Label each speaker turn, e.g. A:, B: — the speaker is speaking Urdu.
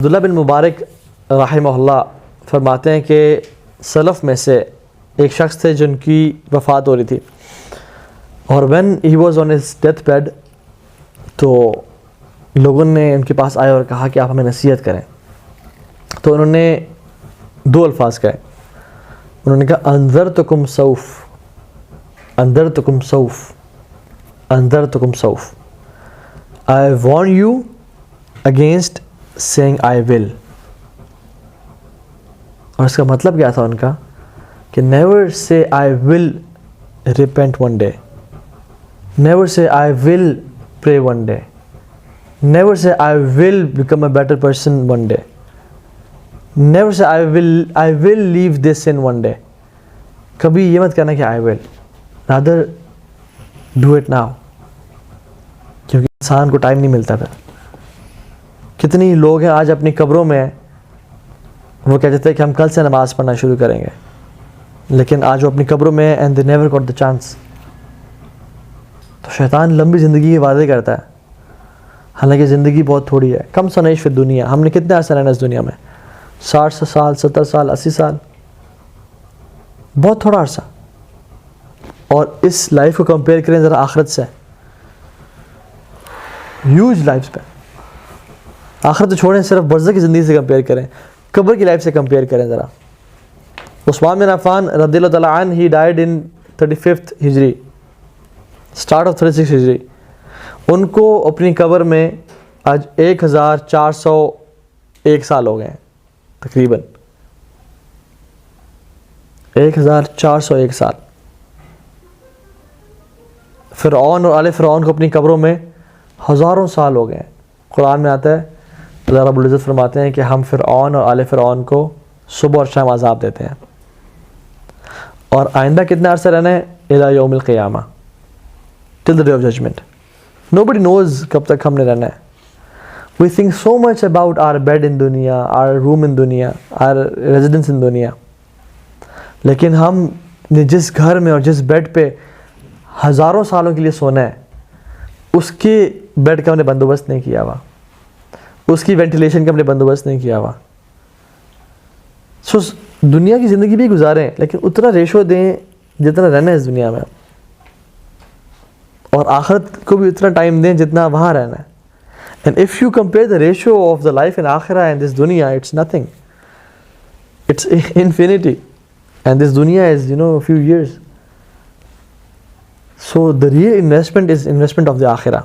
A: عبداللہ بن مبارک رحمہ اللہ فرماتے ہیں کہ سلف میں سے ایک شخص تھے جن کی وفات ہو رہی تھی، اور when he was on his death bed تو لوگوں نے ان کے پاس آئے اور کہا کہ آپ ہمیں نصیحت کریں. تو انہوں نے دو الفاظ کہے. انہوں نے کہا انذرتکم سوف، انذرتکم سوف، انذرتکم سوف. I warn you against saying I will. اور اس کا مطلب کیا تھا ان کا کہ never say I will repent one day, never say I will pray one day, never say I will become a better person one day, never say I will leave this sin one day. کبھی یہ مت کہنا کہ I will, rather do it now. کیونکہ انسان کو ٹائم نہیں ملتا. پھر کتنی لوگ ہیں آج اپنی قبروں میں وہ کہتے تھے کہ ہم کل سے نماز پڑھنا شروع کریں گے، لیکن آج وہ اپنی قبروں میں and they never got the chance. تو شیطان لمبی زندگی کے وعدے کرتا ہے، حالانکہ زندگی بہت تھوڑی ہے. کم سنعیش فی دنیا، ہم نے کتنے عرصہ رہنا اس دنیا میں؟ 60 سال، 70 سال، 80 سال، بہت تھوڑا عرصہ. اور اس لائف کو کمپیئر کریں ذرا آخرت سے، ہیوج لائف پہ. آخرت تو چھوڑیں، صرف برزخ کی زندگی سے کمپیئر کریں، قبر کی لائف سے کمپیئر کریں ذرا. عثمان بن عفان رضی اللہ تعالیٰ عنہ he died in 35th ہجری، start of 36 ہجری. ان کو اپنی قبر میں آج 1401 سال ہو گئے ہیں تقریباً، 1401 سال. فرعون اور آل فرعون کو اپنی قبروں میں ہزاروں سال ہو گئے ہیں. قرآن میں آتا ہے اللہ رب العزت فرماتے ہیں کہ ہم فرعون اور آل فرعون کو صبح اور شام عذاب دیتے ہیں. اور آئندہ کتنا عرصہ رہنا ہے؟ الی یوم القیامہ، till the day of judgment. nobody knows کب تک ہم نے رہنا ہے. we think so much about our bed in دنیا، our room in دنیا، our residence in دنیا، لیکن ہم نے جس گھر میں اور جس بیڈ پہ ہزاروں سالوں کے لیے سونا ہے، اس کے بیڈ کا ہم نے بندوبست نہیں کیا ہوا، اس کی وینٹیلیشن کا ہم نے بندوبست نہیں کیا ہوا. سو دنیا کی زندگی بھی گزاریں، لیکن اتنا ریشو دیں جتنا رہنا ہے اس دنیا میں، اور آخرت کو بھی اتنا ٹائم دیں جتنا وہاں رہنا ہے. And if you compare the ratio of the life in آخرہ اینڈ دس دنیا، it's nothing, it's infinity, and this دنیا is few years. So the real investment is investment of the akhirah.